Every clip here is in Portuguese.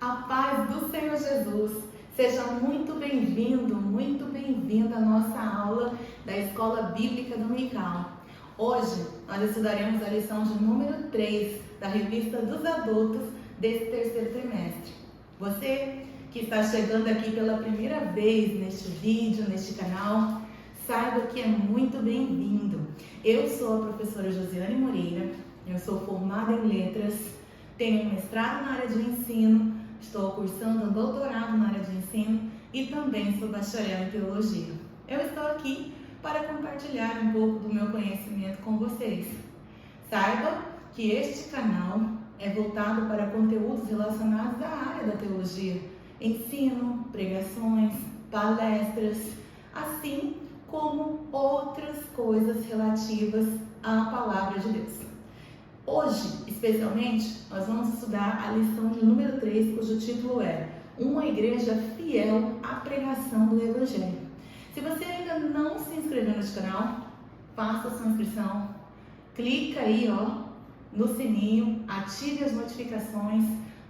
A paz do Senhor Jesus. Seja muito bem-vindo, muito bem-vinda à nossa aula da Escola Bíblica Dominical. Hoje nós estudaremos a lição de número 3 da revista dos adultos desse terceiro trimestre. Você que está chegando aqui pela primeira vez neste vídeo, neste canal, saiba que é muito bem-vindo. Eu sou a professora Josiane Moreira, eu sou formada em letras, tenho um mestrado na área de ensino, estou cursando um doutorado na área de ensino e também sou bacharel em teologia. Eu estou aqui para compartilhar um pouco do meu conhecimento com vocês. Saiba que este canal é voltado para conteúdos relacionados à área da teologia, ensino, pregações, palestras, assim como outras coisas relativas à palavra de Deus. Hoje, especialmente, nós vamos estudar a lição de número 3, cujo título é Uma Igreja Fiel à Pregação do Evangelho. Se você ainda não se inscreveu neste canal, faça a sua inscrição, clica aí no sininho, ative as notificações,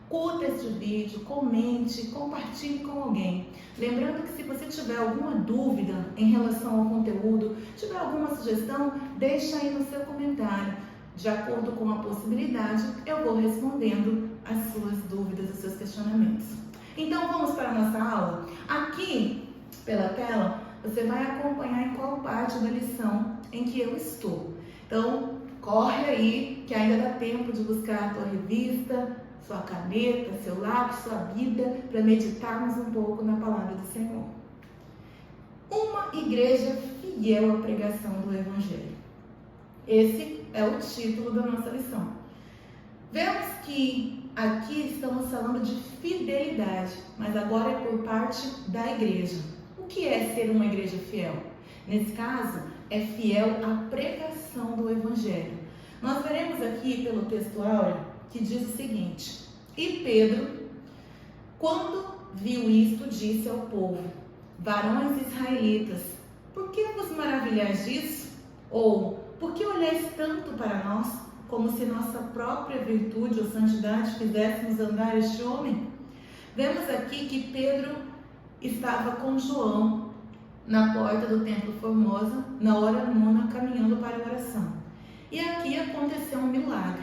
curta este vídeo, comente, compartilhe com alguém. Lembrando que se você tiver alguma dúvida em relação ao conteúdo, tiver alguma sugestão, deixa aí no seu comentário. De acordo com a possibilidade, eu vou respondendo as suas dúvidas, os seus questionamentos. Então vamos para a nossa aula. Aqui, pela tela, você vai acompanhar em qual parte da lição em que eu estou. Então, corre aí, que ainda dá tempo de buscar a tua revista, sua caneta, seu lápis, sua Bíblia, para meditarmos um pouco na palavra do Senhor. Uma igreja fiel à pregação do Evangelho. Esse é o título da nossa lição. Vemos que aqui estamos falando de fidelidade, mas agora é por parte da igreja. O que é ser uma igreja fiel? Nesse caso, é fiel à pregação do Evangelho. Nós veremos aqui pelo texto áureo que diz o seguinte: E Pedro, quando viu isto, disse ao povo: Varões israelitas, por que vos maravilhais disso? Ou, por que olhais tanto para nós, como se nossa própria virtude ou santidade fizéssemos andar este homem? Vemos aqui que Pedro estava com João na porta do Templo Formosa, na hora nona, caminhando para a oração. E aqui aconteceu um milagre.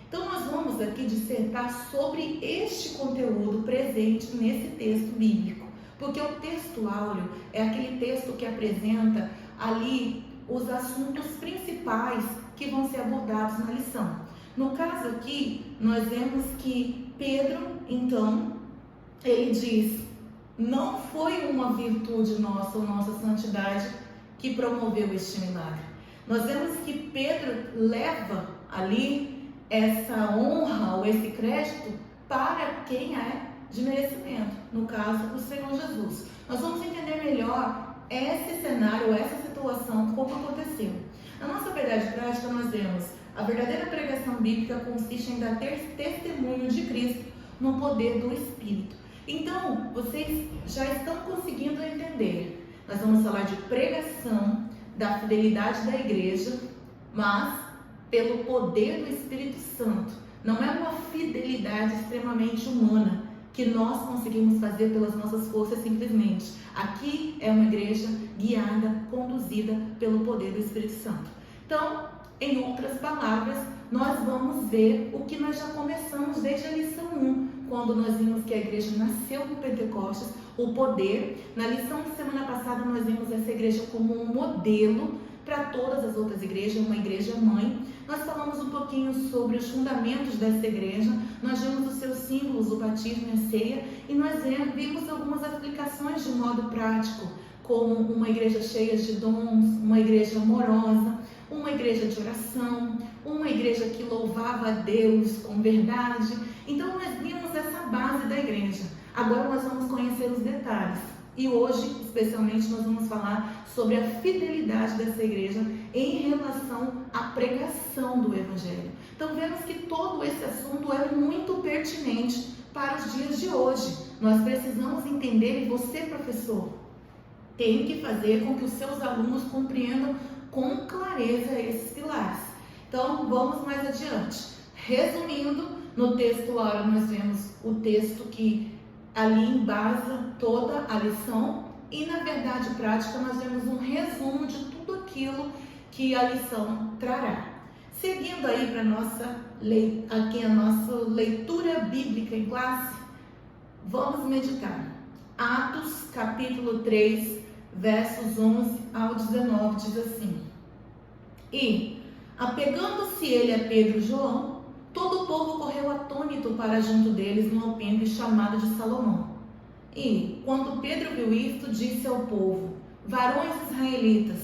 Então nós vamos aqui dissertar sobre este conteúdo presente nesse texto bíblico, porque o texto áureo é aquele texto que apresenta ali os assuntos principais que vão ser abordados na lição. No caso aqui, nós vemos que Pedro, então, ele diz: não foi uma virtude nossa ou nossa santidade que promoveu este milagre. Nós vemos que Pedro leva ali essa honra ou esse crédito para quem é de merecimento, no caso, o Senhor Jesus. Nós vamos entender melhor esse cenário, essa situação, como aconteceu. Na nossa verdade prática, nós vemos a verdadeira pregação bíblica consiste em dar testemunho de Cristo no poder do Espírito. Então, vocês já estão conseguindo entender. Nós vamos falar de pregação, da fidelidade da igreja, mas pelo poder do Espírito Santo. Não é uma fidelidade extremamente humana, que nós conseguimos fazer pelas nossas forças simplesmente. Aqui é uma igreja guiada, conduzida pelo poder do Espírito Santo. Então, em outras palavras, nós vamos ver o que nós já começamos desde a lição 1, quando nós vimos que a igreja nasceu no Pentecostes, o poder. Na lição de semana passada, nós vimos essa igreja como um modelo para todas as outras igrejas, uma igreja mãe. Nós falamos um pouquinho sobre os fundamentos dessa igreja, nós vimos os seus símbolos, o batismo e a ceia, e nós vimos algumas aplicações de modo prático, como uma igreja cheia de dons, uma igreja amorosa, uma igreja de oração, uma igreja que louvava a Deus com verdade. Então nós vimos essa base da igreja. Agora nós vamos conhecer os detalhes. E hoje, especialmente, nós vamos falar sobre a fidelidade dessa igreja em relação à pregação do Evangelho. Então, vemos que todo esse assunto é muito pertinente para os dias de hoje. Nós precisamos entender, e você, professor, tem que fazer com que os seus alunos compreendam com clareza esses pilares. Então, vamos mais adiante. Resumindo, No texto áureo nós vemos o texto que ali embasa toda a lição e na verdade prática nós vemos um resumo de tudo aquilo que a lição trará. Seguindo aí para aqui a nossa leitura bíblica em classe, vamos meditar. Atos capítulo 3, versos 11 ao 19 diz assim: E, apegando-se ele a Pedro e João, todo o povo correu atônito para junto deles no alpendre chamado de Salomão. E, quando Pedro viu isto, disse ao povo: Varões israelitas,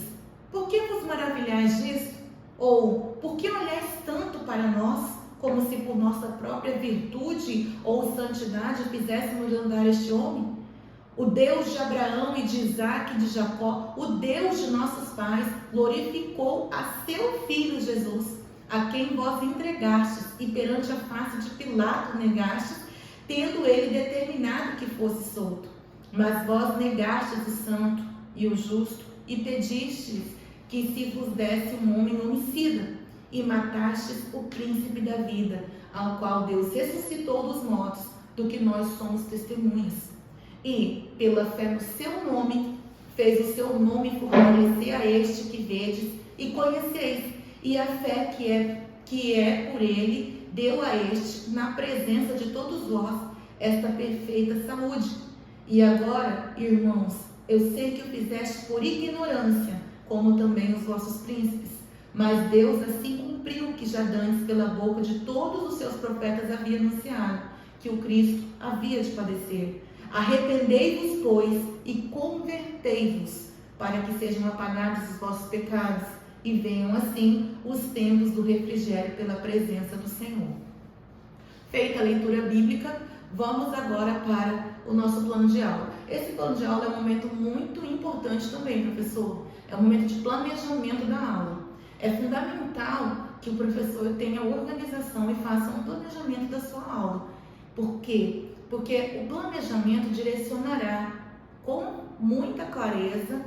por que vos maravilhais disso? Ou, por que olhais tanto para nós, como se por nossa própria virtude ou santidade fizéssemos andar este homem? O Deus de Abraão e de Isaque e de Jacó, o Deus de nossos pais, glorificou a seu Filho Jesus, a quem vós entregastes e perante a face de Pilato negastes, tendo ele determinado que fosse solto. Mas vós negastes o santo e o justo e pedistes que se vos desse um homem homicida e matastes o príncipe da vida, ao qual Deus ressuscitou dos mortos, do que nós somos testemunhas. E, pela fé no seu nome, fez o seu nome fortalecer a este que vedes e conheceis, e a fé que é por ele, deu a este, na presença de todos vós, esta perfeita saúde. E agora, irmãos, eu sei que o fizeste por ignorância, como também os vossos príncipes, mas Deus assim cumpriu o que já dantes pela boca de todos os seus profetas havia anunciado, que o Cristo havia de padecer. Arrependei-vos, pois, e convertei-vos, para que sejam apagados os vossos pecados, e venham assim os tempos do refrigério pela presença do Senhor. Feita a leitura bíblica, vamos agora para o nosso plano de aula. Esse plano de aula é um momento muito importante também, professor. É um momento de planejamento da aula. É fundamental que o professor tenha organização e faça um planejamento da sua aula. Por quê? Porque o planejamento direcionará com muita clareza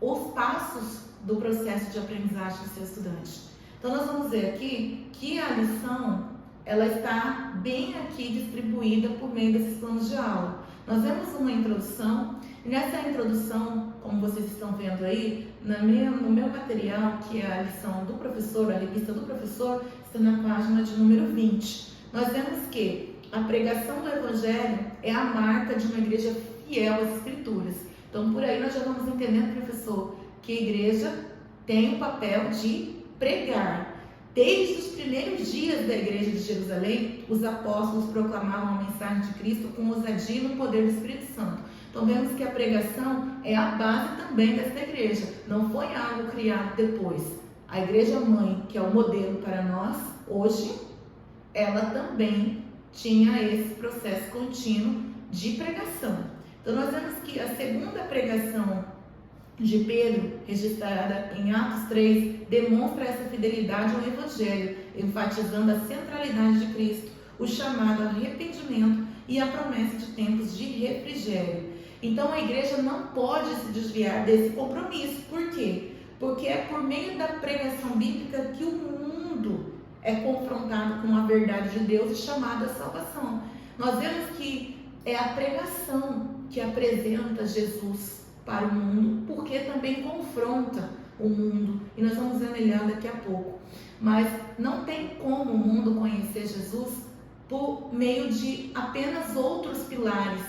os passos do processo de aprendizagem do seu estudante. Então, nós vamos ver aqui que a lição ela está bem aqui distribuída por meio desses planos de aula. Nós vemos uma introdução, e nessa introdução, como vocês estão vendo aí, no meu material, que é a lição do professor, a revista do professor, está na página de número 20. Nós vemos que a pregação do Evangelho é a marca de uma igreja fiel às Escrituras. Então, por aí nós já vamos entendendo, professor, que a igreja tem o papel de pregar. Desde os primeiros dias da igreja de Jerusalém, os apóstolos proclamavam a mensagem de Cristo com ousadia e no poder do Espírito Santo. Então, vemos que a pregação é a base também desta igreja. Não foi algo criado depois. A igreja mãe, que é o modelo para nós, hoje, ela também tinha esse processo contínuo de pregação. Então, nós vemos que a segunda pregação de Pedro, registrada em Atos 3, demonstra essa fidelidade ao Evangelho, enfatizando a centralidade de Cristo, o chamado arrependimento e a promessa de tempos de refrigério. Então, a igreja não pode se desviar desse compromisso. Por quê? Porque é por meio da pregação bíblica que o mundo é confrontado com a verdade de Deus e chamado à salvação. Nós vemos que é a pregação que apresenta Jesus para o mundo, porque também confronta o mundo, e nós vamos analisar daqui a pouco. Mas não tem como o mundo conhecer Jesus por meio de apenas outros pilares.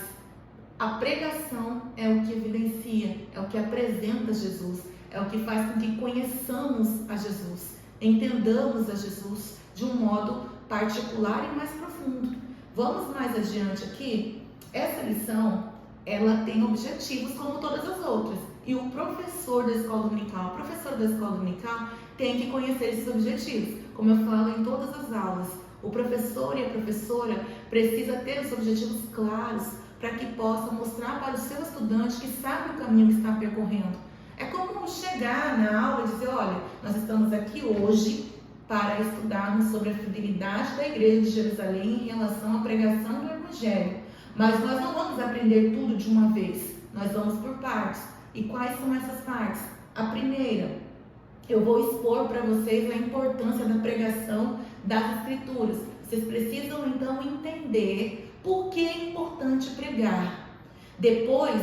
A pregação é o que evidencia, é o que apresenta Jesus, é o que faz com que conheçamos a Jesus, entendamos a Jesus de um modo particular e mais profundo. Vamos mais adiante aqui. Essa lição, ela tem objetivos como todas as outras. E o professor da escola dominical, tem que conhecer esses objetivos. Como eu falo em todas as aulas, o professor e a professora precisam ter os objetivos claros para que possa mostrar para o seu estudante que sabe o caminho que está percorrendo. É como chegar na aula e dizer, olha, nós estamos aqui hoje para estudarmos sobre a fidelidade da igreja de Jerusalém em relação à pregação do Evangelho. Mas nós não vamos aprender tudo de uma vez, nós vamos por partes. E quais são essas partes? A primeira, eu vou expor para vocês a importância da pregação das Escrituras. vocês precisam então entender por que é importante pregar. Depois,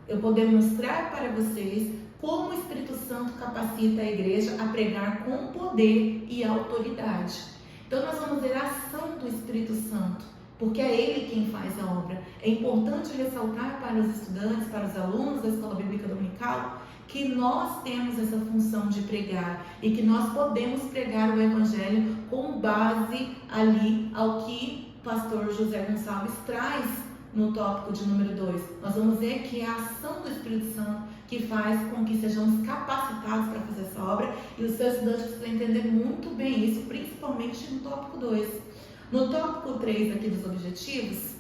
eu poder mostrar para vocês como o Espírito Santo capacita a igreja a pregar com poder e autoridade. Então nós vamos ver a ação do Espírito Santo, porque é Ele quem faz a obra. É importante ressaltar para os estudantes, para os alunos da Escola Bíblica Dominical, que nós temos essa função de pregar e que nós podemos pregar o Evangelho com base ali ao que o pastor José Gonçalves traz no tópico de número 2. Nós vamos ver que é a ação do Espírito Santo que faz com que sejamos capacitados para fazer essa obra, e os seus estudantes precisam entender muito bem isso, principalmente no tópico 2. No tópico 3 aqui dos objetivos,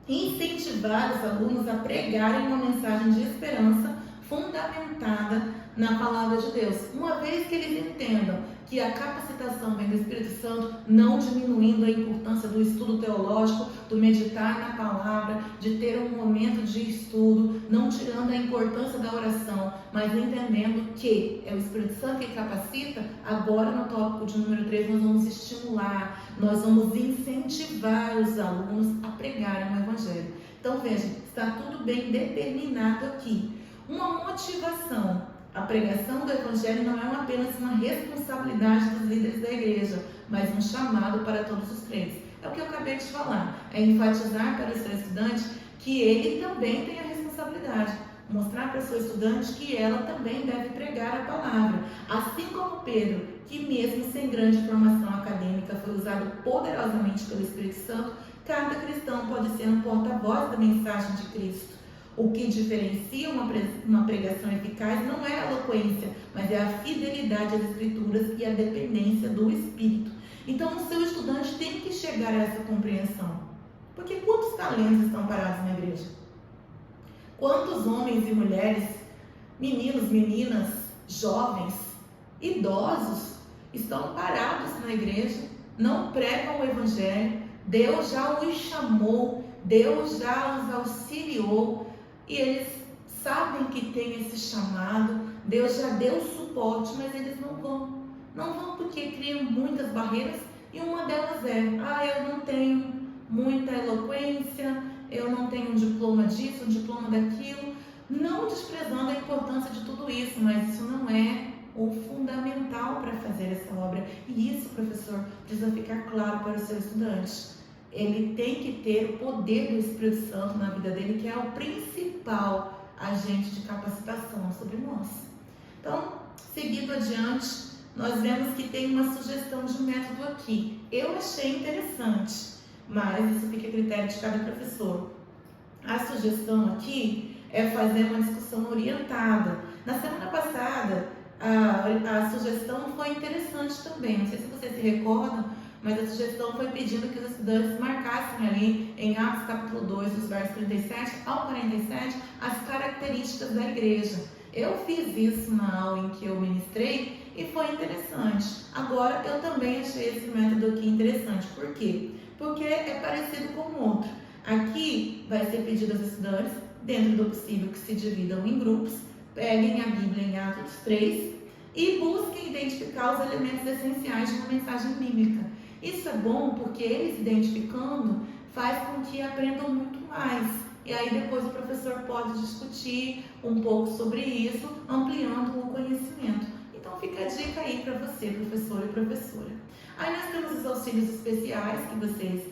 incentivar os alunos a pregarem uma mensagem de esperança fundamentada na palavra de Deus. Uma vez que eles entendam que a capacitação vem do Espírito Santo, não diminuindo a importância do estudo teológico, do meditar na palavra, de ter um momento de estudo, não tirando a importância da oração, mas entendendo que é o Espírito Santo que capacita. Agora no tópico de número 3 nós vamos estimular, nós vamos incentivar os alunos a pregarem o Evangelho. Então veja, está tudo bem determinado aqui. Uma motivação. A pregação do Evangelho não é apenas uma responsabilidade dos líderes da igreja, mas um chamado para todos os crentes. É o que eu acabei de falar. É enfatizar para o seu estudante que ele também tem a responsabilidade. Mostrar para o seu estudante que ela também deve pregar a palavra. Assim como Pedro, que mesmo sem grande formação acadêmica foi usado poderosamente pelo Espírito Santo, cada cristão pode ser um porta-voz da mensagem de Cristo. O que diferencia uma pregação eficaz não é a eloquência, mas é a fidelidade às Escrituras e a dependência do Espírito. Então, o seu estudante tem que chegar a essa compreensão. Porque quantos talentos estão parados na igreja? Quantos homens e mulheres, meninos, meninas, jovens, idosos, estão parados na igreja, não pregam o Evangelho, Deus já os chamou, Deus já os auxiliou, e eles sabem que tem esse chamado, Deus já deu suporte, mas eles não vão. Não vão porque criam muitas barreiras, e uma delas é: eu não tenho muita eloquência, eu não tenho um diploma disso, um diploma daquilo. Não desprezando a importância de tudo isso, mas isso não é o fundamental para fazer essa obra. E isso, professor, precisa ficar claro para o seu estudante. Ele tem que ter o poder do Espírito Santo na vida dele, que é o principal agente de capacitação sobre nós. Então, seguindo adiante, nós vemos que tem uma sugestão de método aqui. Eu achei interessante, mas isso fica a critério de cada professor. A sugestão aqui é fazer uma discussão orientada. Na semana passada, a sugestão foi interessante também. Não sei se vocês se recordam, mas a sugestão foi pedindo que os estudantes marcassem ali em Atos capítulo 2, dos versos 37 ao 47, as características da igreja. Eu fiz isso na aula em que eu ministrei e foi interessante. Agora, eu também achei esse método aqui interessante. Por quê? Porque é parecido com o outro. Aqui vai ser pedido aos estudantes, dentro do possível, que se dividam em grupos, peguem a Bíblia em Atos 3 e busquem identificar os elementos essenciais de uma mensagem bíblica. Isso é bom porque eles identificando faz com que aprendam muito mais. E aí depois o professor pode discutir um pouco sobre isso, ampliando o conhecimento. Então fica a dica aí para você, professor e professora. Aí nós temos os auxílios especiais, que vocês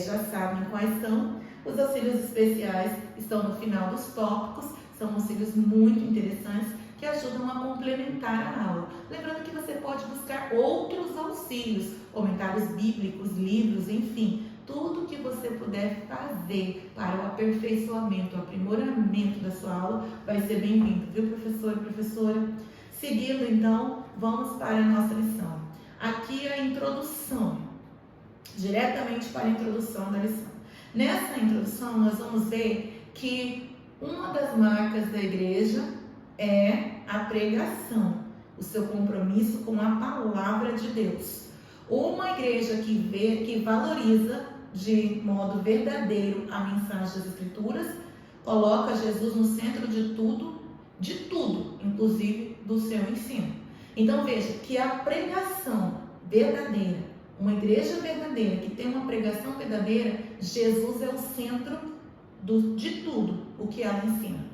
já sabem quais são. Os auxílios especiais estão no final dos tópicos, são auxílios muito interessantes que ajudam a complementar a aula. Lembrando que você pode buscar outros auxílios, comentários bíblicos, livros, enfim, tudo que você puder fazer para o aperfeiçoamento, o aprimoramento da sua aula vai ser bem-vindo, viu, professor e professora? Seguindo, então, vamos para a nossa lição. Aqui é a introdução, diretamente para a introdução da lição. Nessa introdução, nós vamos ver que uma das marcas da igreja é a pregação, o seu compromisso com a palavra de Deus. Uma igreja que valoriza de modo verdadeiro a mensagem das Escrituras, coloca Jesus no centro de tudo, inclusive do seu ensino. Então veja que a pregação verdadeira Uma igreja verdadeira, que tem uma pregação verdadeira, Jesus é o centro de tudo o que ela ensina.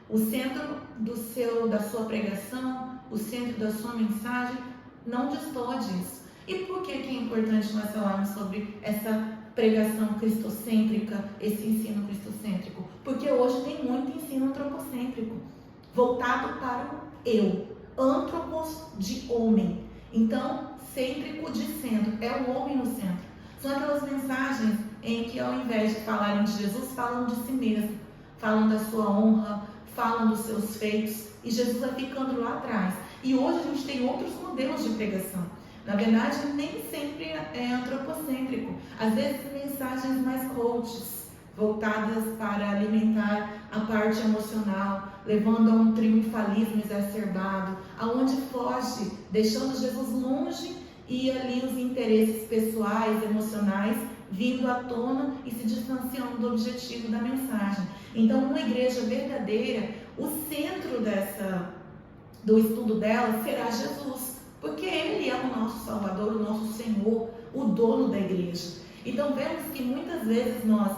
O centro da sua pregação, o centro da sua mensagem, não destoa disso. E por que é importante nós falarmos sobre essa pregação cristocêntrica, esse ensino cristocêntrico? Porque hoje tem muito ensino antropocêntrico, voltado para o eu, antropos de homem. Então, sempre o de centro, é o homem no centro. São aquelas mensagens em que, ao invés de falarem de Jesus, falam de si mesmo, falam da sua honra, falam dos seus feitos, e Jesus vai ficando lá atrás. E hoje a gente tem outros modelos de pregação. Na verdade, nem sempre é antropocêntrico. Às vezes, mensagens mais coaches, voltadas para alimentar a parte emocional, levando a um triunfalismo exacerbado, aonde foge, deixando Jesus longe e ali os interesses pessoais, emocionais, vindo à tona e se distanciando do objetivo da mensagem. Então, uma igreja verdadeira, o centro do estudo dela será Jesus, porque Ele é o nosso Salvador, o nosso Senhor, o dono da igreja. Então, vemos que muitas vezes nós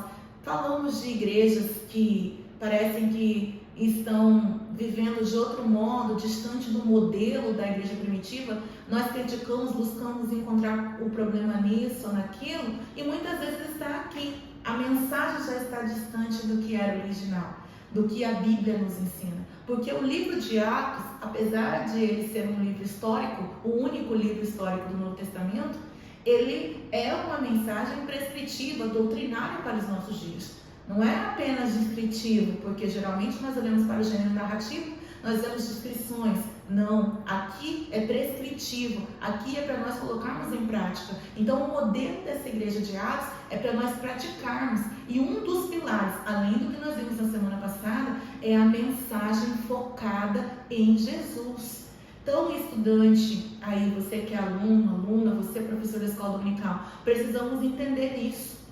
falamos de igrejas que parecem que estão vivendo de outro modo, distante do modelo da igreja primitiva. Nós criticamos, buscamos encontrar o problema nisso ou naquilo, e muitas vezes está aqui. A mensagem já está distante do que era original, do que a Bíblia nos ensina. Porque o livro de Atos, apesar de ele ser um livro histórico, o único livro histórico do Novo Testamento, ele é uma mensagem prescritiva, doutrinária para os nossos dias. Não é apenas descritivo, porque geralmente nós olhamos para o gênero narrativo, nós vemos descrições. Não, aqui é prescritivo, aqui é para nós colocarmos em prática. Então, o modelo dessa igreja de Atos é para nós praticarmos. E um dos pilares, além do que nós vimos na semana passada, é a mensagem focada em Jesus. Então, estudante, aí você que é aluno, aluna, você professor da escola dominical, precisamos entender isso.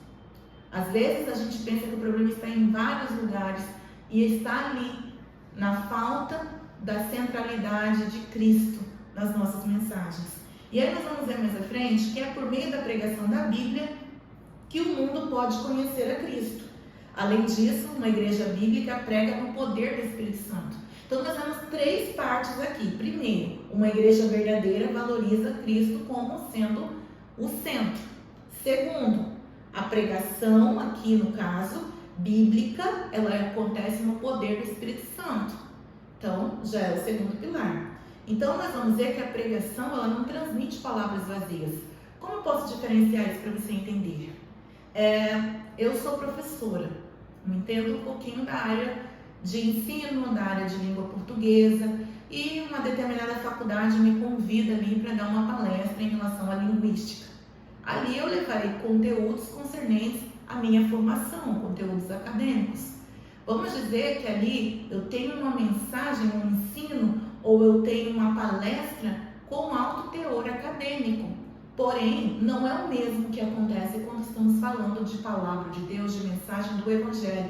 Às vezes a gente pensa que o problema está em vários lugares e está ali, na falta da centralidade de Cristo nas nossas mensagens. E aí nós vamos ver mais à frente que é por meio da pregação da Bíblia que o mundo pode conhecer a Cristo. Além disso, uma igreja bíblica prega no poder do Espírito Santo. Então nós temos 3 partes aqui. Primeiro, uma igreja verdadeira valoriza Cristo como sendo o centro. Segundo, a pregação, aqui no caso, bíblica, ela acontece no poder do Espírito Santo. Então, já é o segundo pilar. Então, nós vamos ver que a pregação, ela não transmite palavras vazias. Como eu posso diferenciar isso para você entender? Eu sou professora, entendo um pouquinho da área de ensino, da área de língua portuguesa, e uma determinada faculdade me convida ali para dar uma palestra em relação à linguística. Ali eu levarei conteúdos concernentes à minha formação, conteúdos acadêmicos. Vamos dizer que ali eu tenho uma mensagem, um ensino, ou eu tenho uma palestra com alto teor acadêmico. Porém, não é o mesmo que acontece quando estamos falando de palavra de Deus, de mensagem do Evangelho.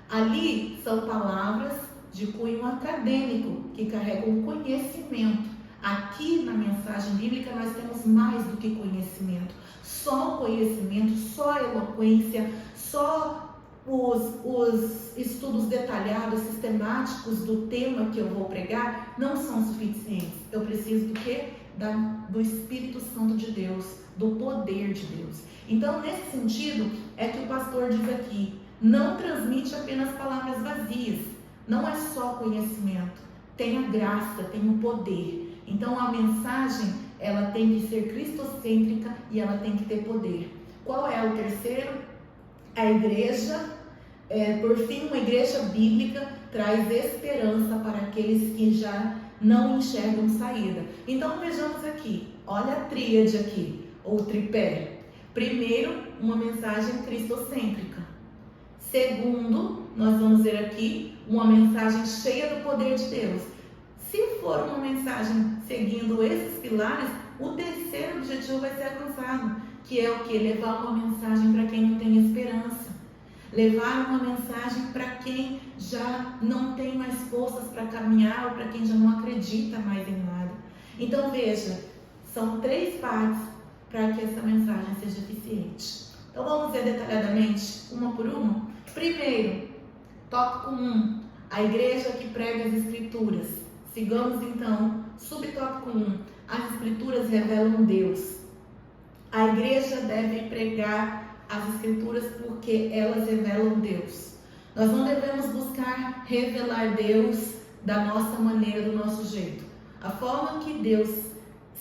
Ali são palavras de cunho acadêmico, que carregam conhecimento. Aqui na mensagem bíblica nós temos mais do que conhecimento. Só conhecimento, só eloquência, só os estudos detalhados, sistemáticos do tema que eu vou pregar não são suficientes. Eu preciso do quê? Do Espírito Santo de Deus, do poder de Deus. Então, nesse sentido, é que o pastor diz aqui, não transmite apenas palavras vazias, não é só conhecimento, tem a graça, tem o poder. Então, a mensagem, ela tem que ser cristocêntrica e ela tem que ter poder. Qual é o terceiro? A igreja, por fim, uma igreja bíblica traz esperança para aqueles que já não enxergam saída. Então, vejamos aqui, olha a tríade aqui, ou tripé. Primeiro, uma mensagem cristocêntrica. Segundo, nós vamos ver aqui uma mensagem cheia do poder de Deus. Se for uma mensagem seguindo esses pilares, o terceiro objetivo vai ser alcançado, que é o que? Levar uma mensagem para quem não tem esperança. Levar uma mensagem para quem já não tem mais forças para caminhar ou para quem já não acredita mais em nada. Então veja, são 3 partes para que essa mensagem seja eficiente. Então vamos ver detalhadamente, uma por uma. Primeiro, tópico 1, a igreja que prega as escrituras. Sigamos então, subtópico 1, as escrituras revelam Deus. A igreja deve pregar as escrituras porque elas revelam Deus. Nós não devemos buscar revelar Deus da nossa maneira, do nosso jeito. A forma que Deus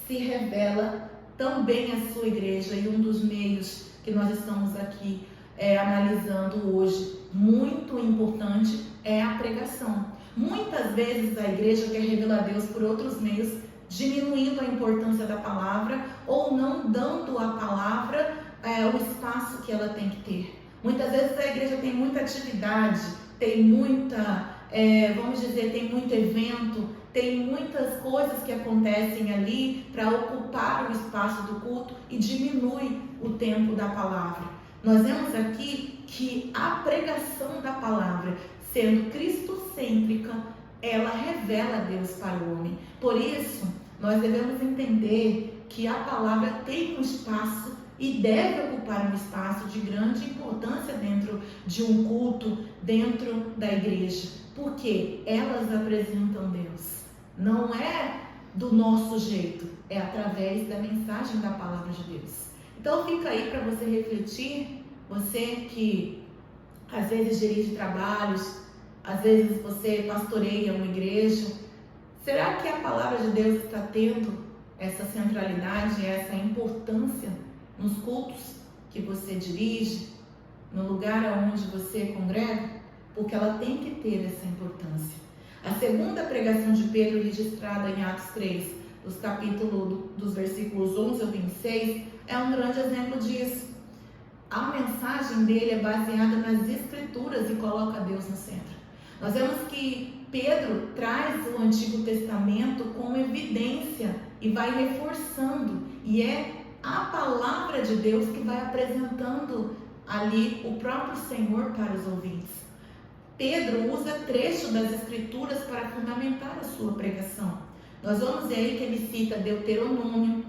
se revela também à sua igreja, e um dos meios que nós estamos aqui analisando hoje, muito importante, é a pregação. Muitas vezes a igreja quer revelar Deus por outros meios, diminuindo a importância da palavra ou não dando à palavra o espaço que ela tem que ter. Muitas vezes a igreja tem muita atividade, tem muita, tem muito evento, tem muitas coisas que acontecem ali para ocupar o espaço do culto e diminui o tempo da palavra. Nós vemos aqui que a pregação da palavra, sendo cristocêntrica, ela revela Deus para o homem. Por isso, nós devemos entender que a palavra tem um espaço e deve ocupar um espaço de grande importância dentro de um culto, dentro da igreja, porque elas apresentam Deus. Não é do nosso jeito, é através da mensagem da palavra de Deus. Então fica aí para você refletir, você que às vezes dirige trabalhos, às vezes você pastoreia uma igreja. Será que a palavra de Deus está tendo essa centralidade, essa importância nos cultos que você dirige, no lugar onde você congrega? Porque ela tem que ter essa importância. A segunda pregação de Pedro, registrada em Atos 3, dos versículos 11 ao 26, é um grande exemplo disso. A mensagem dele é baseada nas Escrituras e coloca Deus no centro. Nós vemos que Pedro traz o Antigo Testamento como evidência e vai reforçando, e é a palavra de Deus que vai apresentando ali o próprio Senhor para os ouvintes. Pedro usa trecho das Escrituras para fundamentar a sua pregação. Nós vamos ver aí que ele cita Deuteronômio,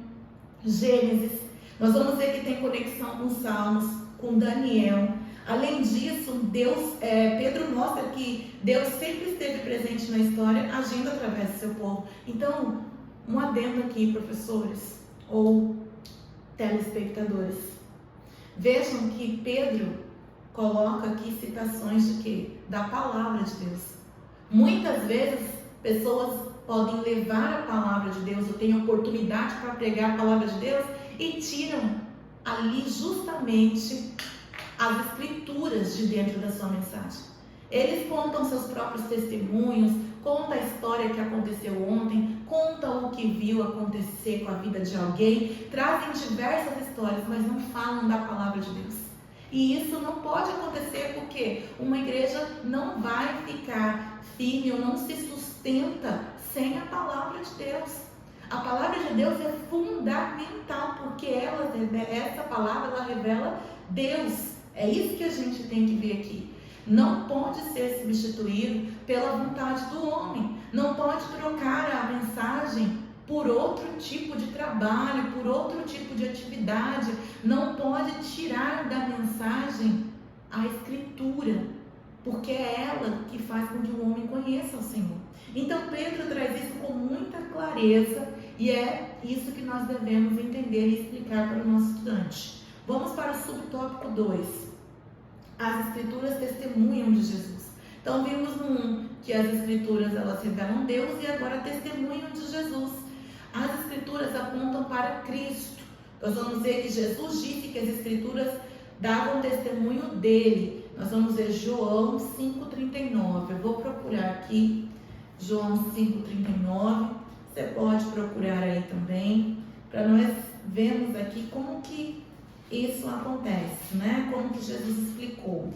Gênesis. Nós vamos ver que tem conexão com Salmos, com Daniel. Além disso, Pedro mostra que Deus sempre esteve presente na história, agindo através do seu povo. Então, um adendo aqui, professores ou telespectadores. Vejam que Pedro coloca aqui citações de quê? Da palavra de Deus. Muitas vezes, pessoas podem levar a palavra de Deus, ou têm oportunidade para pregar a palavra de Deus, e tiram ali justamente as escrituras de dentro da sua mensagem. Eles contam seus próprios testemunhos, contam a história que aconteceu ontem, contam o que viu acontecer com a vida de alguém, trazem diversas histórias, mas não falam da palavra de Deus. E isso não pode acontecer porque uma igreja não vai ficar firme ou não se sustenta sem a palavra de Deus. A palavra de Deus é fundamental porque essa palavra ela revela Deus. É isso que a gente tem que ver aqui. Não pode ser substituído pela vontade do homem. Não pode trocar a mensagem por outro tipo de trabalho, por outro tipo de atividade. Não pode tirar da mensagem a Escritura, porque é ela que faz com que o homem conheça o Senhor. Então Pedro traz isso com muita clareza e é isso que nós devemos entender e explicar para o nosso estudante. Vamos para o subtópico 2. As Escrituras testemunham de Jesus. Então vimos no 1 que as Escrituras elas revelam Deus e agora testemunham de Jesus. As Escrituras apontam para Cristo. Nós vamos ver que Jesus disse que as Escrituras davam testemunho dele. Nós vamos ver João 5,39. Eu vou procurar aqui João 5,39. Você pode procurar aí também, para nós vermos aqui como que isso acontece, né? Como que Jesus explicou.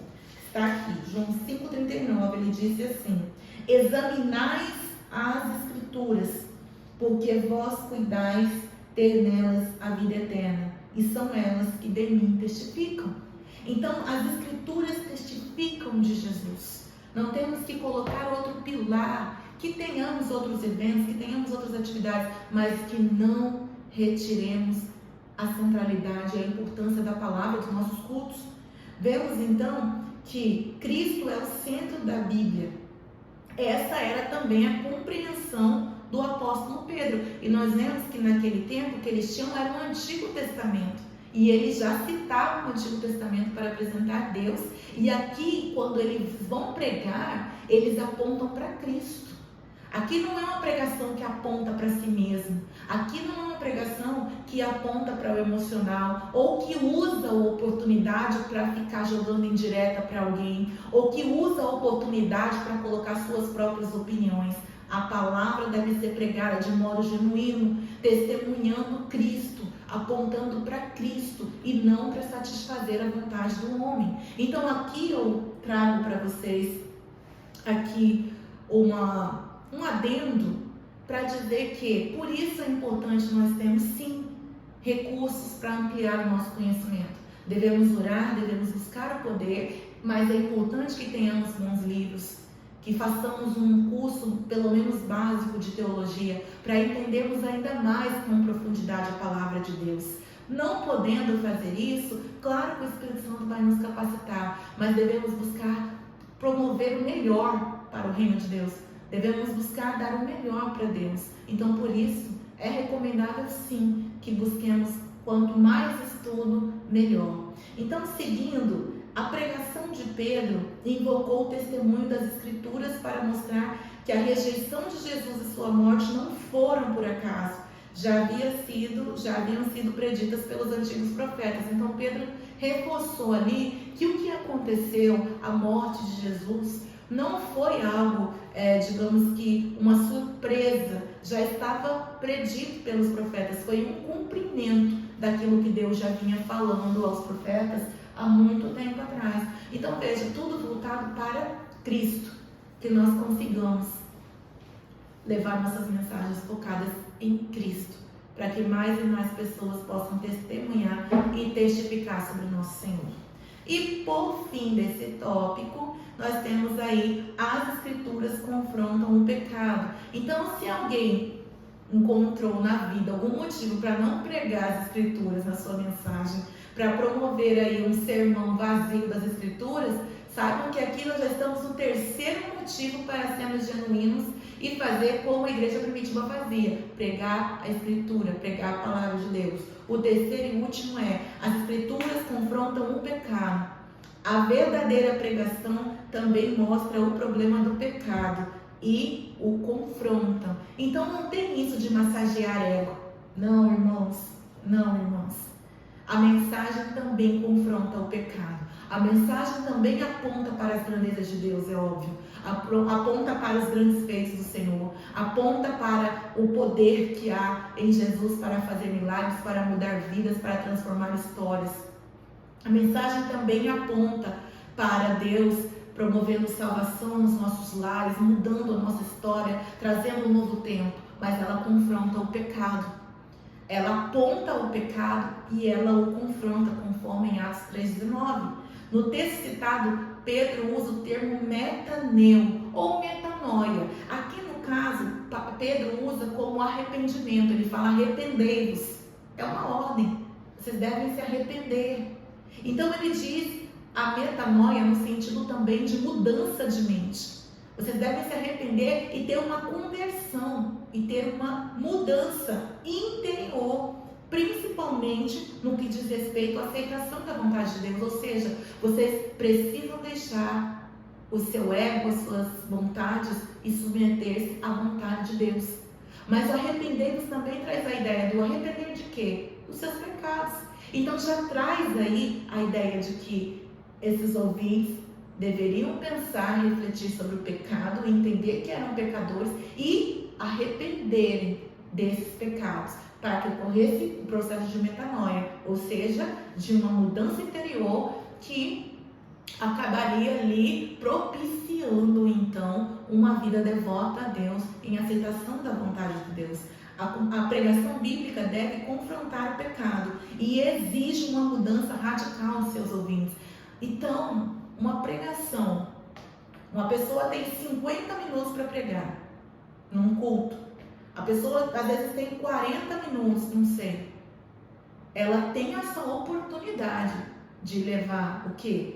Está aqui, João 5,39, ele disse assim: examinais as Escrituras, porque vós cuidais ter nelas a vida eterna, e são elas que de mim testificam. Então, as Escrituras testificam de Jesus. Não temos que colocar outro pilar, que tenhamos outros eventos, que tenhamos outras atividades, mas que não retiremos a centralidade e a importância da palavra dos nossos cultos. Vemos então que Cristo é o centro da Bíblia. Essa era também a compreensão do apóstolo Pedro. E nós vemos que naquele tempo que eles tinham era o Antigo Testamento. E eles já citavam o Antigo Testamento para apresentar Deus. E aqui, quando eles vão pregar, eles apontam para Cristo. Aqui não é uma pregação que aponta para si mesmo. Aqui não é uma pregação que aponta para o emocional, ou que usa a oportunidade para ficar jogando indireta para alguém, ou que usa a oportunidade para colocar suas próprias opiniões. A palavra deve ser pregada de modo genuíno, testemunhando Cristo, apontando para Cristo e não para satisfazer a vontade do homem. Então aqui eu trago para vocês aqui um adendo para dizer que por isso é importante nós termos sim recursos para ampliar o nosso conhecimento. Devemos orar, devemos buscar o poder, mas é importante que tenhamos bons livros, que façamos um curso pelo menos básico de teologia para entendermos ainda mais com profundidade a palavra de Deus. Não podendo fazer isso, claro que o Espírito Santo vai nos capacitar, mas devemos buscar promover o melhor para o reino de Deus. Devemos buscar dar o melhor para Deus. Então, por isso, é recomendável sim que busquemos quanto mais estudo, melhor. Então, seguindo, a pregação de Pedro invocou o testemunho das Escrituras para mostrar que a rejeição de Jesus e sua morte não foram por acaso. Já haviam sido preditas pelos antigos profetas. Então, Pedro reforçou ali que o que aconteceu, a morte de Jesus, não foi algo, digamos que uma surpresa, já estava predito pelos profetas, foi um cumprimento daquilo que Deus já vinha falando aos profetas há muito tempo atrás. Então veja, tudo voltado para Cristo, que nós consigamos levar nossas mensagens focadas em Cristo, para que mais e mais pessoas possam testemunhar e testificar sobre o nosso Senhor. E por fim desse tópico, nós temos aí as Escrituras confrontam o pecado. Então, se alguém encontrou na vida algum motivo para não pregar as Escrituras na sua mensagem, para promover aí um sermão vazio das Escrituras, saibam que aqui nós já estamos no terceiro motivo para sermos genuínos e fazer como a igreja primitiva fazia: pregar a Escritura, pregar a palavra de Deus. O terceiro e último é: as Escrituras confrontam o pecado. A verdadeira pregação também mostra o problema do pecado e o confronta. Então não tem isso de massagear ego. Não, irmãos. Não, irmãos. A mensagem também confronta o pecado. A mensagem também aponta para as grandezas de Deus, é óbvio. Aponta para os grandes feitos do Senhor. Aponta para o poder que há em Jesus para fazer milagres, para mudar vidas, para transformar histórias. A mensagem também aponta para Deus promovendo salvação nos nossos lares, mudando a nossa história, trazendo um novo tempo. Mas ela confronta o pecado. Ela aponta o pecado e ela o confronta, conforme em Atos 3,19. No texto citado, Pedro usa o termo metaneu ou metanoia. Aqui no caso, Pedro usa como arrependimento. Ele fala: arrependei-vos. É uma ordem. Vocês devem se arrepender. Então ele diz a metanoia no sentido também de mudança de mente. Vocês devem se arrepender e ter uma conversão, e ter uma mudança interior, principalmente no que diz respeito à aceitação da vontade de Deus. Ou seja, vocês precisam deixar o seu ego, as suas vontades e submeter-se à vontade de Deus. Mas o arrepender-vos também traz a ideia do arrepender de quê? Dos seus pecados. Então já traz aí a ideia de que esses ouvintes deveriam pensar, refletir sobre o pecado, entender que eram pecadores e arrependerem desses pecados, para que ocorresse o processo de metanoia, ou seja, de uma mudança interior que acabaria ali propiciando então uma vida devota a Deus, em aceitação da vontade de Deus. A pregação bíblica deve confrontar o pecado e exige uma mudança radical nos seus ouvintes. Então, uma pregação, uma pessoa tem 50 minutos para pregar num culto. A pessoa às vezes tem 40 minutos, não sei. ela tem essa oportunidade de levar o quê?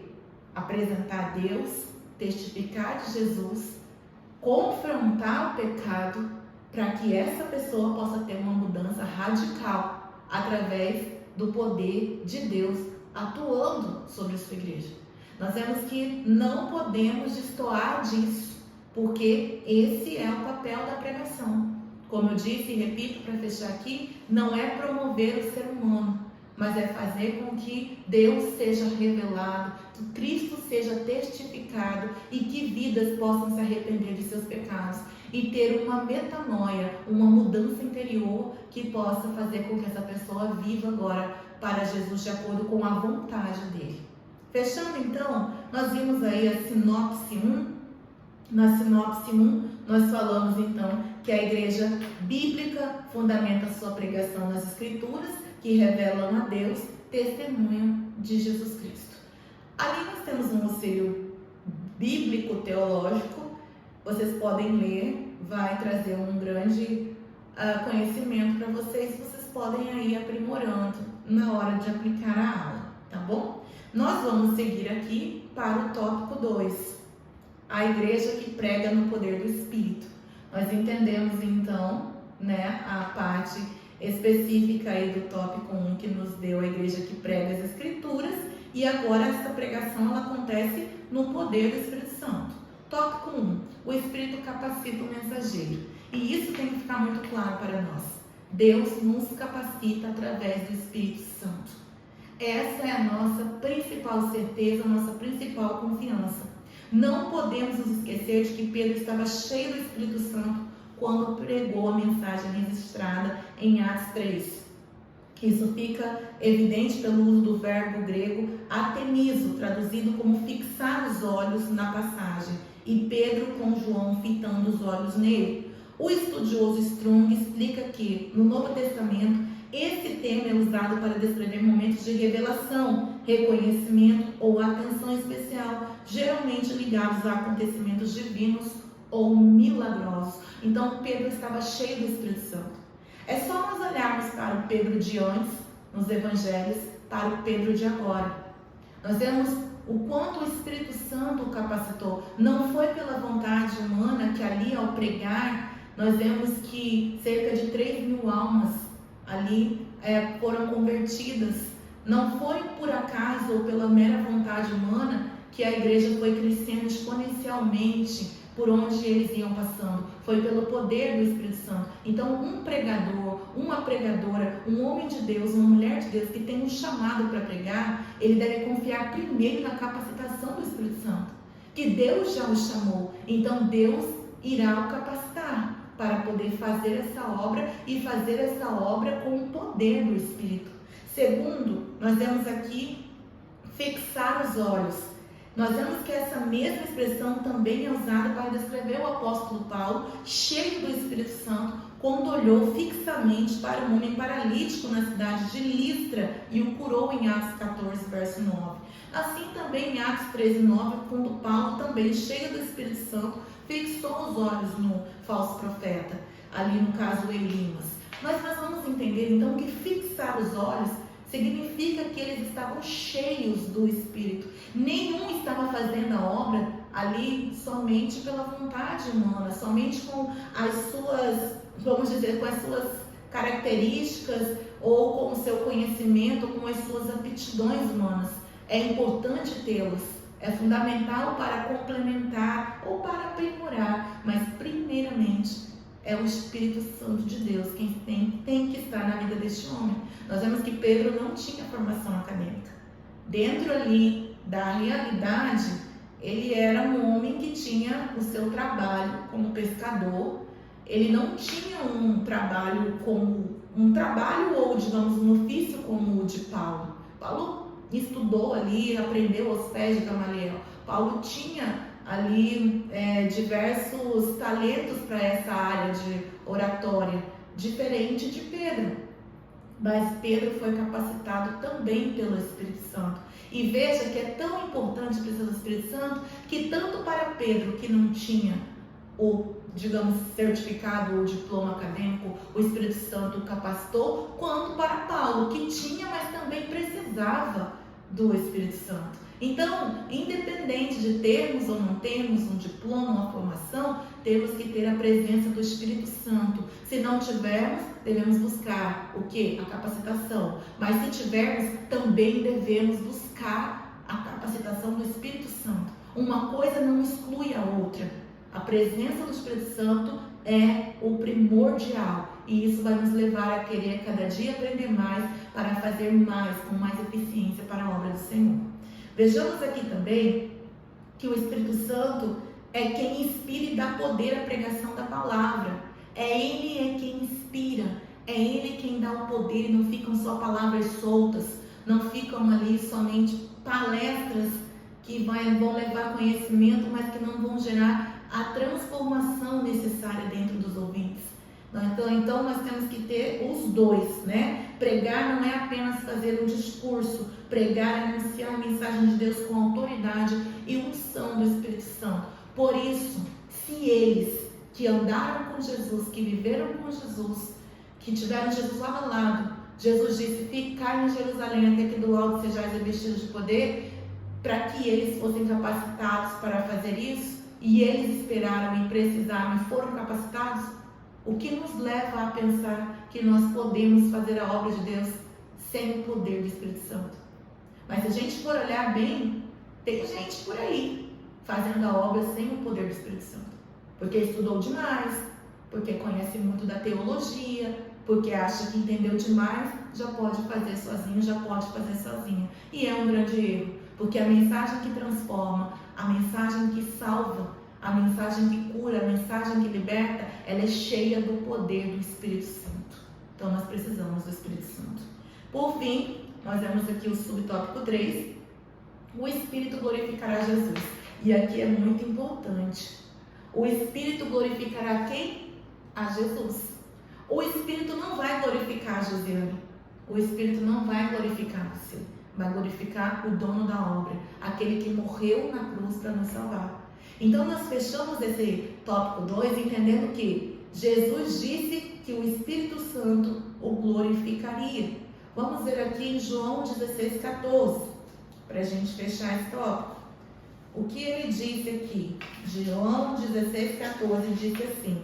Apresentar Deus, testificar de Jesus, confrontar o pecado, para que essa pessoa possa ter uma mudança radical através do poder de Deus atuando sobre a sua igreja. Nós vemos que não podemos destoar disso, porque esse é o papel da pregação. Como eu disse e repito para fechar aqui, não é promover o ser humano, mas é fazer com que Deus seja revelado, que Cristo seja testificado e que vidas possam se arrepender de seus pecados e ter uma metanoia, uma mudança interior que possa fazer com que essa pessoa viva agora para Jesus de acordo com a vontade dele. Fechando então, nós vimos aí a sinopse 1. Na sinopse 1, nós falamos então que a igreja bíblica fundamenta sua pregação nas escrituras, que revelam a Deus, testemunho de Jesus Cristo. Ali nós temos um conselho bíblico teológico, vocês podem ler, vai trazer um grande conhecimento para vocês podem aí aprimorando na hora de aplicar a aula, tá bom? Nós vamos seguir aqui para o tópico 2, a igreja que prega no poder do Espírito. Nós entendemos então, a parte específica aí do tópico 1 que nos deu a igreja que prega as Escrituras, e agora essa pregação ela acontece no poder do Espírito Santo. Tópico 1, o Espírito capacita o mensageiro. E isso tem que ficar muito claro para nós. Deus nos capacita através do Espírito Santo. Essa é a nossa principal certeza, a nossa principal confiança. Não podemos nos esquecer de que Pedro estava cheio do Espírito Santo quando pregou a mensagem registrada em Atos 3. Isso fica evidente pelo uso do verbo grego atemizo, traduzido como fixar os olhos na passagem, e Pedro com João fitando os olhos nele. O estudioso Strong explica que, no Novo Testamento, esse termo é usado para descrever momentos de revelação, reconhecimento ou atenção especial, geralmente ligados a acontecimentos divinos ou milagrosos. Então, Pedro estava cheio do Espírito Santo. É só nós olharmos para o Pedro de antes, nos evangelhos, para o Pedro de agora. Nós vemos o quanto o Espírito Santo o capacitou. Não foi pela vontade humana que ali, ao pregar, nós vemos que cerca de 3.000 almas ali foram convertidas. Não foi por acaso ou pela mera vontade humana que a igreja foi crescendo exponencialmente por onde eles iam passando. Foi pelo poder do Espírito Santo. Então, um pregador, uma pregadora, um homem de Deus, uma mulher de Deus que tem um chamado para pregar, ele deve confiar primeiro na capacitação do Espírito Santo, que Deus já o chamou. Então, Deus irá o capacitar para poder fazer essa obra e fazer essa obra com o poder do Espírito. Segundo, nós vemos aqui fixar os olhos. Nós vemos que essa mesma expressão também é usada para descrever o apóstolo Paulo, cheio do Espírito Santo, quando olhou fixamente para um homem paralítico na cidade de Listra e o curou em Atos 14, verso 9. Assim também em Atos 13, 9, quando Paulo, também cheio do Espírito Santo, fixou os olhos no falso profeta, ali no caso Elimas. Mas nós vamos entender então que fixar os olhos significa que eles estavam cheios do Espírito. Nenhum estava fazendo a obra ali somente pela vontade humana, somente com as suas, vamos dizer, com as suas características ou com o seu conhecimento, com as suas aptidões humanas. É importante tê-los. É fundamental para complementar ou para aprimorar, mas primeiramente é o Espírito Santo de Deus quem tem que estar na vida deste homem. Nós vemos que Pedro não tinha formação acadêmica. Dentro ali da realidade, ele era um homem que tinha o seu trabalho como pescador. Ele não tinha um trabalho ou, digamos, um ofício como o de Paulo. Paulo estudou ali, aprendeu aos pés de Gamaliel. Paulo tinha ali diversos talentos para essa área de oratória, diferente de Pedro. Mas Pedro foi capacitado também pelo Espírito Santo. E veja que é tão importante a presença do Espírito Santo, que tanto para Pedro, que não tinha o, digamos, certificado ou diploma acadêmico, o Espírito Santo o capacitou, quanto para Paulo, que tinha, mas também precisava do Espírito Santo. Então, independente de termos ou não termos um diploma, uma formação, temos que ter a presença do Espírito Santo. Se não tivermos, devemos buscar o quê? A capacitação. Mas se tivermos, também devemos buscar a capacitação do Espírito Santo. Uma coisa não exclui a outra. A presença do Espírito Santo é o primordial. E isso vai nos levar a querer cada dia aprender mais para fazer mais, com mais eficiência para a obra do Senhor. Vejamos aqui também que o Espírito Santo é quem inspira e dá poder à pregação da palavra. Ele é quem inspira, é Ele quem dá o poder, e não ficam só palavras soltas, não ficam ali somente palestras que vão levar conhecimento, mas que não vão gerar a transformação necessária dentro dos ouvintes. Então nós temos que ter os dois, né? Pregar não é apenas fazer um discurso, pregar é anunciar a mensagem de Deus com autoridade e unção do Espírito Santo. Por isso, se eles que andaram com Jesus, que viveram com Jesus, que tiveram Jesus lado a lado, Jesus disse: ficai em Jerusalém até que do alto sejais revestidos de poder, para que eles fossem capacitados para fazer isso, e eles esperaram e precisaram e foram capacitados. O que nos leva a pensar que nós podemos fazer a obra de Deus sem o poder do Espírito Santo? Mas se a gente for olhar bem, tem gente por aí fazendo a obra sem o poder do Espírito Santo. Porque estudou demais, porque conhece muito da teologia, porque acha que entendeu demais, já pode fazer sozinho, já pode fazer sozinho. E é um grande erro, porque a mensagem que transforma, a mensagem que salva, a mensagem que cura, a mensagem que liberta, ela é cheia do poder do Espírito Santo. Então nós precisamos do Espírito Santo. Por fim, nós vemos aqui o subtópico 3, o Espírito glorificará Jesus. E aqui é muito importante. O Espírito glorificará quem? A Jesus. O Espírito não vai glorificar a Josiane. O Espírito não vai glorificar você. Vai glorificar o dono da obra, aquele que morreu na cruz para nos salvar. Então nós fechamos esse tópico 2 entendendo que Jesus disse que o Espírito Santo o glorificaria. Vamos ver aqui em João 16,14, para a gente fechar esse tópico. O que ele disse aqui? João 16,14 disse assim: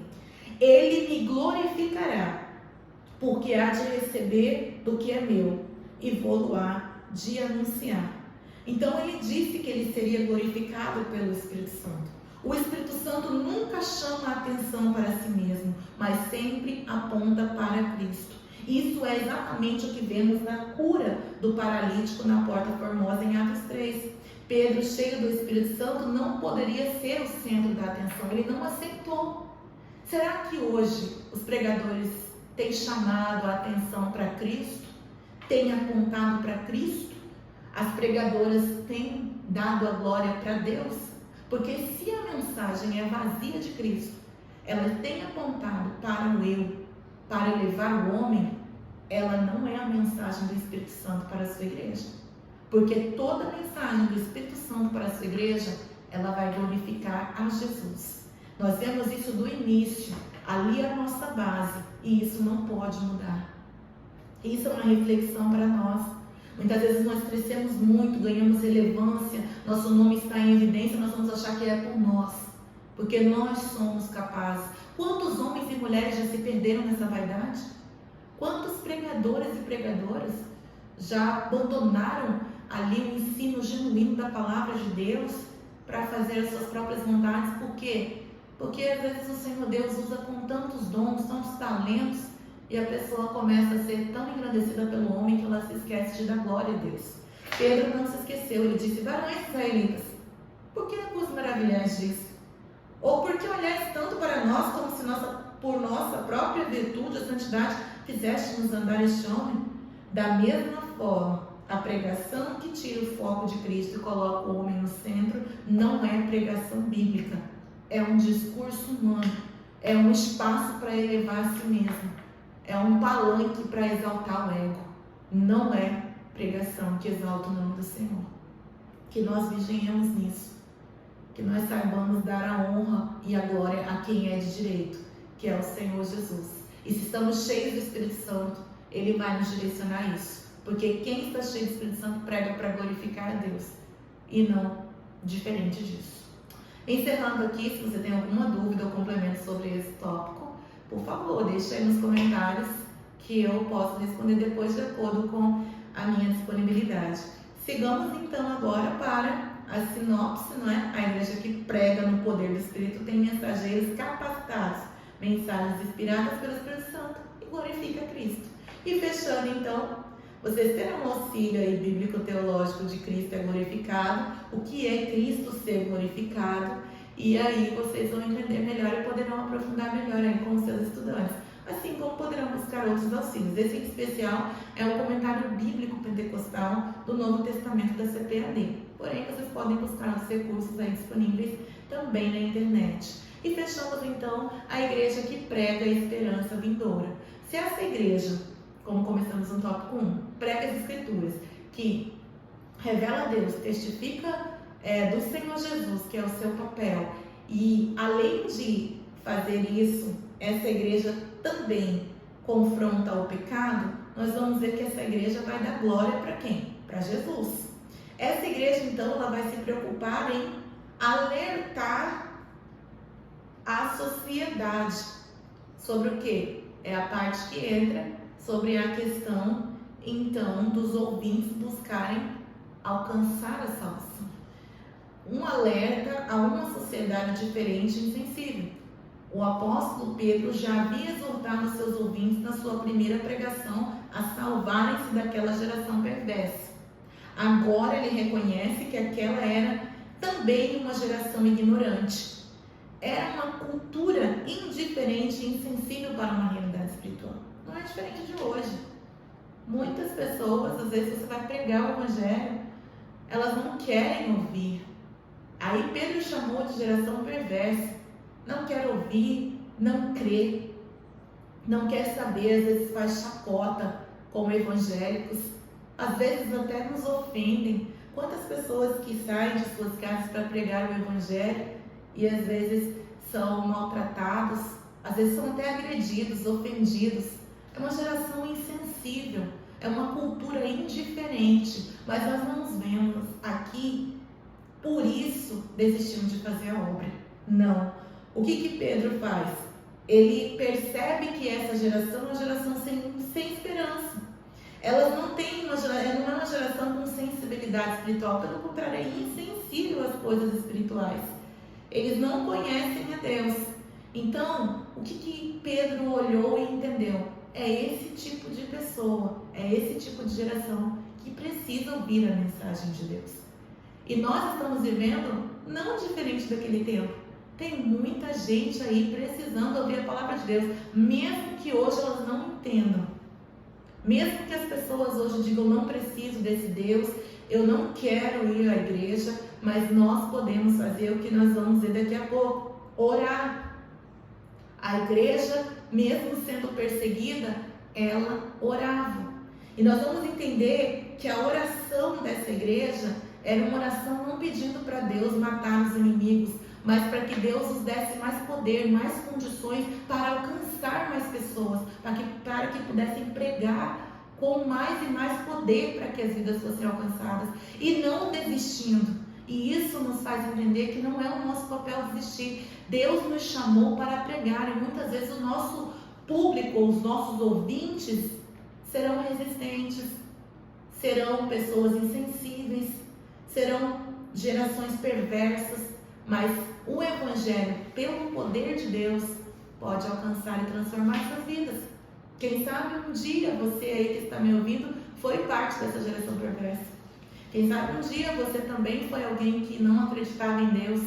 ele me glorificará, porque há de receber do que é meu, e vou-lo-á de anunciar. Então ele disse que ele seria glorificado pelo Espírito Santo. O Espírito Santo nunca chama a atenção para si mesmo, mas sempre aponta para Cristo. Isso é exatamente o que vemos na cura do paralítico na Porta Formosa em Atos 3. Pedro, cheio do Espírito Santo, não poderia ser o centro da atenção, ele não aceitou. Será que hoje os pregadores têm chamado a atenção para Cristo? Têm apontado para Cristo? As pregadoras têm dado a glória para Deus? Porque se a mensagem é vazia de Cristo, ela tem apontado para o eu, para elevar o homem, ela não é a mensagem do Espírito Santo para a sua igreja. Porque toda mensagem do Espírito Santo para a sua igreja, ela vai glorificar a Jesus. Nós vemos isso do início, ali é a nossa base, e isso não pode mudar. Isso é uma reflexão para nós. Muitas vezes nós crescemos muito, ganhamos relevância, nosso nome está em evidência, nós vamos achar que é por nós, porque nós somos capazes. Quantos homens e mulheres já se perderam nessa vaidade? Quantos pregadores e pregadoras já abandonaram ali o ensino genuíno da palavra de Deus para fazer as suas próprias vontades? Por quê? Porque às vezes o Senhor Deus usa com tantos dons, tantos talentos, e a pessoa começa a ser tão engrandecida pelo homem que ela se esquece de dar glória a Deus. Pedro não se esqueceu, ele disse: varões israelitas, por que vos maravilhais disso? Ou por que olhais tanto para nós como se por nossa própria virtude ou santidade fizéssemos andar este homem? Da mesma forma, a pregação que tira o foco de Cristo e coloca o homem no centro não é pregação bíblica, é um discurso humano, é um espaço para elevar a si mesmo. É um palanque para exaltar o ego. Não é pregação que exalta o nome do Senhor. Que nós vigiemos nisso. que nós saibamos dar a honra e a glória a quem é de direito, que é o Senhor Jesus. E se estamos cheios do Espírito Santo, Ele vai nos direcionar a isso. Porque quem está cheio do Espírito Santo prega para glorificar a Deus, e não diferente disso. Encerrando aqui, se você tem alguma dúvida ou complemento sobre esse tópico, por favor, deixe aí nos comentários que eu posso responder depois de acordo com a minha disponibilidade. Sigamos então agora para a sinopse, não é? A igreja que prega no poder do Espírito tem mensageiros capacitados, mensagens inspiradas pelo Espírito Santo e glorifica Cristo. E fechando então, vocês terão um auxílio aí bíblico-teológico de Cristo é glorificado, o que é Cristo ser glorificado, e aí vocês vão entender melhor e poderão aprofundar melhor aí com os seus estudantes, assim como poderão buscar outros auxílios. Esse em especial é o comentário bíblico pentecostal do Novo Testamento da CPAD, porém vocês podem buscar os recursos aí disponíveis também na internet. E fechamos então a igreja que prega a esperança vindoura. Se essa igreja, como começamos no tópico 1, prega as escrituras, que revela a Deus, testifica do Senhor Jesus, que é o seu papel, e além de fazer isso, essa igreja também confronta o pecado, nós vamos ver que essa igreja vai dar glória para quem? Para Jesus. Essa igreja, então, ela vai se preocupar em alertar a sociedade sobre o quê? É a parte que entra sobre a questão, então, dos ouvintes buscarem alcançar a salvação. Um alerta a uma sociedade diferente e insensível. O apóstolo Pedro já havia exortado seus ouvintes na sua primeira pregação a salvarem-se daquela geração perversa. Agora ele reconhece que aquela era também uma geração ignorante. Era uma cultura indiferente e insensível para uma realidade espiritual. Não é diferente de hoje. Muitas pessoas, às vezes você vai pregar o evangelho, elas não querem ouvir. Aí Pedro chamou de geração perversa. Não quer ouvir, não crê, não quer saber, às vezes faz chacota como evangélicos, às vezes até nos ofendem. Quantas pessoas que saem de suas casas para pregar o evangelho e às vezes são maltratados, às vezes são até agredidos, ofendidos. É uma geração insensível, é uma cultura indiferente, mas nós não nos vemos aqui, por isso desistimos de fazer a obra. Não. O que Pedro faz? Ele percebe que essa geração é uma geração sem esperança. Ela não é uma geração com sensibilidade espiritual, pelo contrário, é insensível às coisas espirituais. Eles não conhecem a Deus. Então, o que Pedro olhou e entendeu? É esse tipo de pessoa, é esse tipo de geração que precisa ouvir a mensagem de Deus. E nós estamos vivendo não diferente daquele tempo. Tem muita gente aí precisando ouvir a palavra de Deus, mesmo que hoje elas não entendam. Mesmo que as pessoas hoje digam, não preciso desse Deus, eu não quero ir à igreja, mas nós podemos fazer o que nós vamos ver daqui a pouco, orar. A igreja, mesmo sendo perseguida, ela orava. E nós vamos entender que a oração dessa igreja era uma oração não pedindo para Deus matar os inimigos, mas para que Deus nos desse mais poder, mais condições para alcançar mais pessoas, para que pudessem pregar com mais e mais poder para que as vidas fossem alcançadas, e não desistindo. E isso nos faz entender que não é o nosso papel desistir. Deus nos chamou para pregar, e muitas vezes o nosso público, os nossos ouvintes, serão resistentes, serão pessoas insensíveis, serão gerações perversas, mas o Evangelho, pelo poder de Deus, pode alcançar e transformar essas vidas. Quem sabe um dia você aí que está me ouvindo foi parte dessa geração perversa. Quem sabe um dia você também foi alguém que não acreditava em Deus,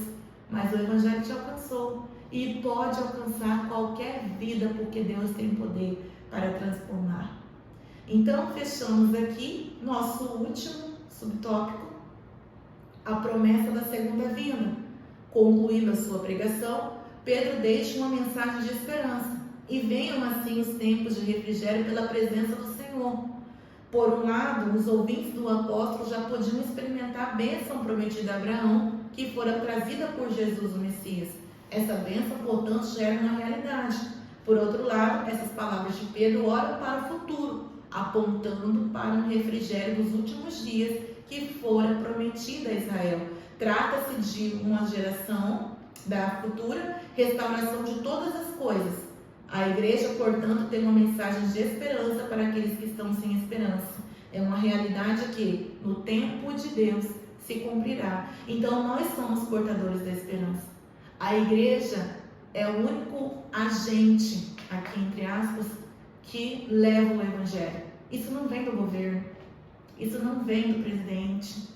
mas o Evangelho te alcançou e pode alcançar qualquer vida, porque Deus tem poder para transformar. Então, fechamos aqui nosso último subtópico, a promessa da segunda vinda. Concluindo a sua pregação, Pedro deixa uma mensagem de esperança. E venham assim os tempos de refrigério pela presença do Senhor. Por um lado, os ouvintes do apóstolo já podiam experimentar a bênção prometida a Abraão que fora trazida por Jesus, o Messias. Essa bênção, portanto, já era uma realidade. Por outro lado, essas palavras de Pedro olham para o futuro, apontando para um refrigério dos últimos dias que fora prometida a Israel. Trata-se de uma geração da futura restauração de todas as coisas. A igreja, portanto, tem uma mensagem de esperança para aqueles que estão sem esperança. É uma realidade que, no tempo de Deus, se cumprirá. Então, nós somos portadores da esperança. A igreja é o único agente, aqui entre aspas, que leva o evangelho. Isso não vem do governo, isso não vem do presidente,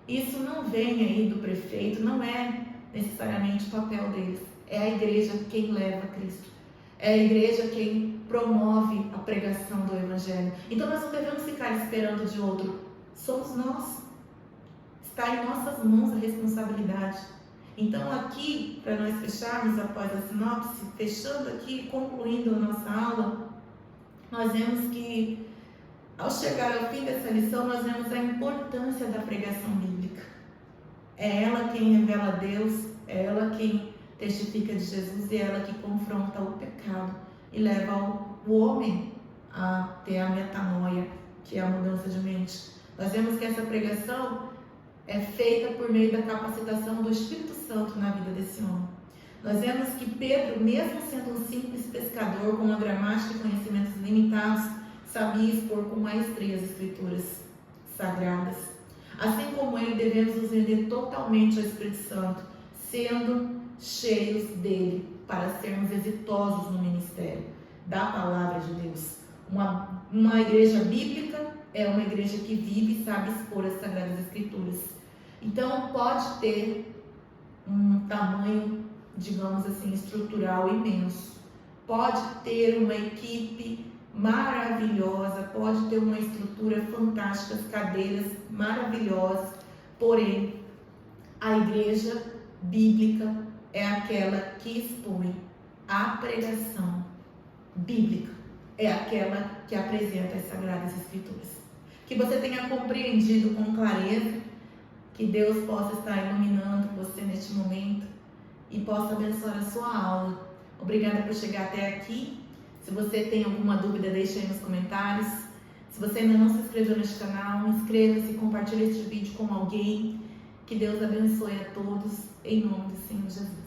isso não vem aí do prefeito, não é necessariamente o papel deles. É a igreja quem leva Cristo. É a igreja quem promove a pregação do evangelho. Então nós não devemos ficar esperando de outro. Somos nós. Está em nossas mãos a responsabilidade. Então aqui, para nós fecharmos após a sinopse, fechando aqui, concluindo a nossa aula, nós vemos que ao chegar ao fim dessa lição, nós vemos a importância da pregação bíblica. É ela quem revela Deus, é ela quem testifica de Jesus e é ela que confronta o pecado e leva o homem a ter a metanoia, que é a mudança de mente. Nós vemos que essa pregação é feita por meio da capacitação do Espírito Santo na vida desse homem. Nós vemos que Pedro, mesmo sendo um simples pescador com uma gramática e conhecimentos limitados, sabia expor com maestria as escrituras sagradas. Assim como ele, devemos nos render totalmente ao Espírito Santo, sendo cheios dele, para sermos exitosos no ministério da palavra de Deus. Uma igreja bíblica é uma igreja que vive e sabe expor as sagradas escrituras. Então pode ter um tamanho, digamos assim, estrutural imenso, pode ter uma equipe maravilhosa, pode ter uma estrutura fantástica, cadeiras maravilhosas, porém a igreja bíblica é aquela que expõe a pregação bíblica, é aquela que apresenta as sagradas escrituras. Que você tenha compreendido com clareza, que Deus possa estar iluminando você neste momento e possa abençoar a sua aula. Obrigada por chegar até aqui. Se você tem alguma dúvida, deixe aí nos comentários. Se você ainda não se inscreveu neste canal, inscreva-se e compartilhe este vídeo com alguém. Que Deus abençoe a todos, em nome do Senhor Jesus.